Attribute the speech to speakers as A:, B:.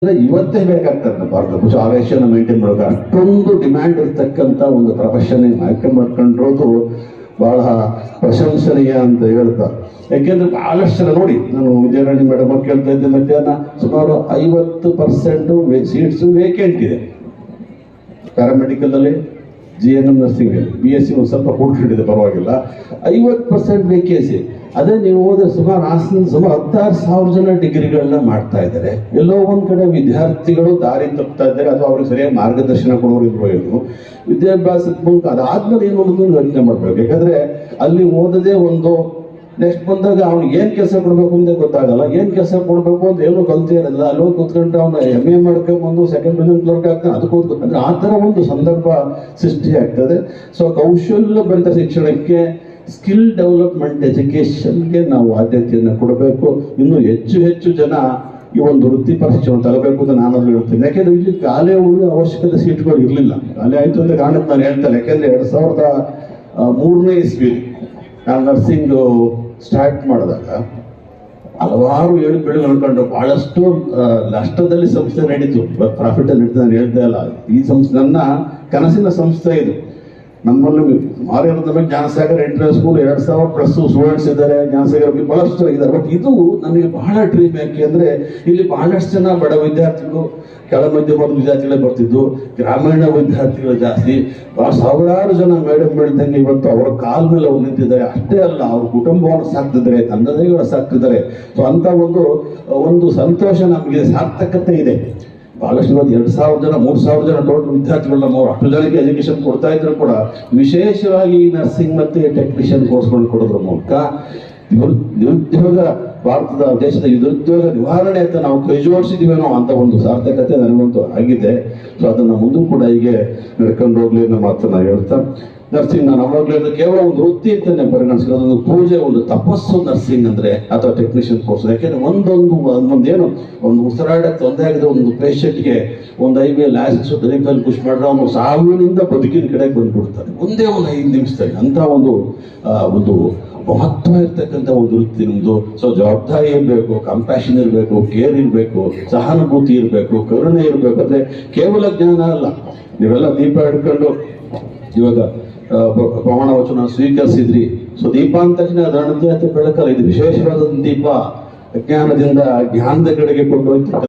A: ಇವತ್ತೇ ಬೇಕಾಗ್ತದೆ ಭಾರತ ಕುछ ಆವೇಶನ ಮೇಂಟೈನ್ ಮಾಡೋಕೆ ಅಷ್ಟೊಂದು ಡಿಮ್ಯಾಂಡ್ ಇರ್ತಕ್ಕಂಥ ಒಂದು ಪ್ರೊಫೆಷನ್ ಆಯ್ಕೆ ಮಾಡ್ಕೊಂಡಿರೋದು ಬಹಳ ಪ್ರಶಂಸನೀಯ ಅಂತ ಹೇಳ್ತಾರೆ. ಯಾಕೆಂದ್ರೆ ಬಹಳಷ್ಟು ಜನ ನೋಡಿ, ನಾನು ವಿದ್ಯಾರಾಣಿ ಮೇಡಮ್ ಅವ್ರು ಕೇಳ್ತಾ ಇದ್ದೆ, ಮಧ್ಯಾಹ್ನ ಸುಮಾರು 50% ಸೀಟ್ಸ್ ವೇಕೆಂಟ್ ಇದೆ ಪ್ಯಾರಾಮೆಡಿಕಲ್ ಅಲ್ಲಿ, GNM ನರ್ಸಿಂಗ್ BSc ಒಂದು ಸ್ವಲ್ಪ ಕೂಡ್ಕೊಂಡಿದೆ, ಪರವಾಗಿಲ್ಲ. 50% ವೇಕೆನ್ಸಿ. ಅದೇ ನೀವು ಹೋದ್ರೆ ಸುಮಾರು ಹಾಸನ ಸುಮಾರು 16,000 ಜನ ಡಿಗ್ರಿಗಳನ್ನ ಮಾಡ್ತಾ ಇದ್ದಾರೆ. ಎಲ್ಲೋ ಒಂದ್ ಕಡೆ ವಿದ್ಯಾರ್ಥಿಗಳು ದಾರಿ ತಪ್ತಾ ಇದ್ದಾರೆ, ಅಥವಾ ಅವ್ರಿಗೆ ಸರಿಯಾಗಿ ಮಾರ್ಗದರ್ಶನ ಕೊಡೋರು ಇರ್ಬೋದು. ವಿದ್ಯಾಭ್ಯಾಸದ ಮೂಲಕ ಅದಾದ್ಮೇಲೆ ಏನು ಅನ್ನೋದು ಯೋಚನೆ ಮಾಡ್ಬೇಕು. ಯಾಕಂದ್ರೆ ಅಲ್ಲಿ ಓದದೇ ಒಂದು ನೆಕ್ಸ್ಟ್ ಬಂದಾಗ ಅವ್ನಿಗೆ ಏನ್ ಕೆಲಸ ಕೊಡ್ಬೇಕು ಅಂತ ಗೊತ್ತಾಗಲ್ಲ, ಏನ್ ಕೆಲಸ ಕೊಡ್ಬೇಕು ಅಂತ ಏನೋ ಕಲ್ತೇ ಇರಲ್ಲ. ಅಲ್ಲಿ ಹೋಗಿ ಕೂತ್ಕೊಂಡ್ರೆ ಅವ್ನ MA ಮಾಡ್ಕೊಂಡ್ಬಂದು ಸೆಕೆಂಡ್ ಡಿವಿಷನ್ ಕ್ಲರ್ಕ್ ಆಗ್ತಾನೆ, ಅದಕ್ಕೆ ಅಂದ್ರೆ ಆ ಥರ ಒಂದು ಸಂದರ್ಭ ಸೃಷ್ಟಿ ಆಗ್ತದೆ. ಸೊ ಕೌಶಲ್ಯ ಭರಿತ ಶಿಕ್ಷಣಕ್ಕೆ, ಸ್ಕಿಲ್ ಡೆವಲಪ್ಮೆಂಟ್ ಎಜುಕೇಶನ್ಗೆ ನಾವು ಆದ್ಯತೆಯನ್ನು ಕೊಡಬೇಕು. ಇನ್ನು ಹೆಚ್ಚು ಹೆಚ್ಚು ಜನ ಈ ಒಂದು ವೃತ್ತಿಪರ ಶಿಕ್ಷಣ ತರಬೇಕು ಅಂತ ನಾನು ಹೇಳ್ತೀನಿ. ಯಾಕೆಂದ್ರೆ ಇಲ್ಲಿ ಖಾಲಿ ಉಳಿಯೋ ಅವಶ್ಯಕತೆ ಸೀಟ್ಗಳು ಇರಲಿಲ್ಲ. ಖಾಲಿ ಆಯ್ತು ಅಂತ ಕಾರಣಕ್ಕೆ ನಾನು ಹೇಳ್ತೇನೆ. ಯಾಕೆಂದ್ರೆ 2003ನೇ ಇಸ್ವಿ ನಾನು ನರ್ಸಿಂಗ್ ಸ್ಟಾರ್ಟ್ ಮಾಡಿದಾಗ ಹಲವಾರು ಏಳು ಅನ್ಕೊಂಡು ಬಹಳಷ್ಟು ನಷ್ಟದಲ್ಲಿ ಸಂಸ್ಥೆ ನಡೀತು, ಪ್ರಾಫಿಟ್ ಅಲ್ಲಿ ನಡೀತು. ನಾನು ಹೇಳ್ತಾ ಇಲ್ಲ, ಈ ಸಂಸ್ಥೆ ನನ್ನ ಕನಸಿನ ಸಂಸ್ಥೆ ಇದು. ನಮ್ಮಲ್ಲಿ ಸುಮಾರು ಇರೋದ್ರ ಜ್ಞಾನಸಾಗರ್ ಎಂಟ್ರೆನ್ಸ್ ಸ್ಕೂಲ್ 2,000+ ಸ್ಟೂಡೆಂಟ್ಸ್ ಇದ್ದಾರೆ. ಜ್ಞಾನಸಾಗರ್ ಬಹಳಷ್ಟು ಇದ್ದಾರೆ. ಬಟ್ ಇದು ನನಗೆ ಬಹಳ ಡ್ರೀಮ್. ಯಾಕೆ ಅಂದ್ರೆ ಇಲ್ಲಿ ಬಹಳಷ್ಟು ಜನ ಬಡ ವಿದ್ಯಾರ್ಥಿಗಳು, ಕೆಳ ಮಧ್ಯಮದ ವಿದ್ಯಾರ್ಥಿಗಳೇ ಬರ್ತಿದ್ದು, ಗ್ರಾಮೀಣ ವಿದ್ಯಾರ್ಥಿಗಳು ಜಾಸ್ತಿ. ಸಾವಿರಾರು ಜನ ಮೇಡಮ್ ಹೇಳ್ದಂಗೆ ಇವತ್ತು ಅವರ ಕಾಲ ಮೇಲೆ ಅವ್ರು ನಿಂತಿದ್ದಾರೆ. ಅಷ್ಟೇ ಅಲ್ಲ, ಅವ್ರ ಕುಟುಂಬವನ್ನು ಸಾಕ್ತಿದ್ದಾರೆ, ತಂದೆ ತಾಯಿಗಳು ಸಾಕ್ತಿದ್ದಾರೆ. ಸೊ ಅಂತ ಒಂದು ಸಂತೋಷ ನಮಗೆ, ಸಾರ್ಥಕತೆ ಇದೆ. ಬಹಳಷ್ಟು ಇವತ್ತು 2,000 ಜನ 3,000 ಜನ ಟೋಟಲ್ ವಿದ್ಯಾರ್ಥಿಗಳನ್ನ ನಾವು ಅಷ್ಟು ಜನಕ್ಕೆ ಎಜುಕೇಶನ್ ಕೊಡ್ತಾ ಇದ್ರು ಕೂಡ, ವಿಶೇಷವಾಗಿ ನರ್ಸಿಂಗ್ ಮತ್ತೆ ಟೆಕ್ನಿಷಿಯನ್ ಕೋರ್ಸ್ಗಳು ಕೊಡೋದ್ರ ಮೂಲಕ ನಿರುದ್ಯೋಗ, ಭಾರತದ ದೇಶದ ನಿರುದ್ಯೋಗ ನಿವಾರಣೆ ಅಂತ ನಾವು ಕೈ ಜೋಡಿಸಿದೀವೇನೋ ಅಂತ ಒಂದು ಸಾರ್ಥಕತೆ ನನಗಂತೂ ಆಗಿದೆ. ಸೊ ಅದನ್ನ ಮುಂದೂ ಕೂಡ ಹೀಗೆ ನಡ್ಕೊಂಡು ಹೋಗ್ಲಿ ಅನ್ನೋ ಮಾತನ್ನ ಹೇಳ್ತಾ, ನರ್ಸಿಂಗ್ ನಾನು ಅವಾಗಲೇ ಕೇವಲ ಒಂದು ವೃತ್ತಿ ಅಂತಾನೆ ಪರಿಗಣಿಸಿದ, ಒಂದು ಪೂಜೆ, ಒಂದು ತಪಸ್ಸು ನರ್ಸಿಂಗ್ ಅಂದ್ರೆ, ಅಥವಾ ಟೆಕ್ನಿಷಿಯನ್ ಕೋರ್ಸ್. ಯಾಕೆಂದ್ರೆ ಒಂದೇನು ಒಂದು ಉಸಿರಾಡಕ್ಕೆ ತೊಂದರೆ ಆಗಿದೆ ಒಂದು ಪೇಷಂಟ್ಗೆ ಒಂದು IVL ಆಸಿಡ್ಸ್ ಡೆಲಿಕಲ್ ಪುಷ್ ಮಾಡಿದ್ರೆ ಅವನು ಸಾವಿನಿಂದ ಬದುಕಿನ ಕಡೆಗೆ ಬಂದ್ಬಿಡ್ತಾನೆ ಒಂದೇ ಒಂದು 5 ನಿಮಿಷದಲ್ಲಿ. ಅಂತ ಒಂದು ಮಹತ್ವ ಇರ್ತಕ್ಕಂಥ ಒಂದು ವೃತ್ತಿ ನಿಮ್ದು. ಸೊ ಜವಾಬ್ದಾರಿ ಇರಬೇಕು, ಕಂಪ್ಯಾಷನ್ ಇರಬೇಕು, ಕೇರ್ ಇರಬೇಕು, ಸಹಾನುಭೂತಿ ಇರಬೇಕು, ಕರುಣೆ ಇರಬೇಕು. ಅಂದ್ರೆ ಕೇವಲ ಜ್ಞಾನ ಅಲ್ಲ. ನೀವೆಲ್ಲ ದೀಪ ಹಿಡ್ಕೊಂಡು ಇವಾಗ ಪ್ರಮಾಣ ವಚನ ಸ್ವೀಕರಿಸಿದ್ರಿ. ಸೊ ದೀಪ ಅಂದ ತಕ್ಷಣ ಅದು ಬೆಳಕಲ್ಲ. ಇದು ವಿಶೇಷವಾದ ದೀಪ, ಅಜ್ಞಾನದಿಂದ ಜ್ಞಾನದ ಕಡೆಗೆ ಕೊಂಡೊಯ್ತು.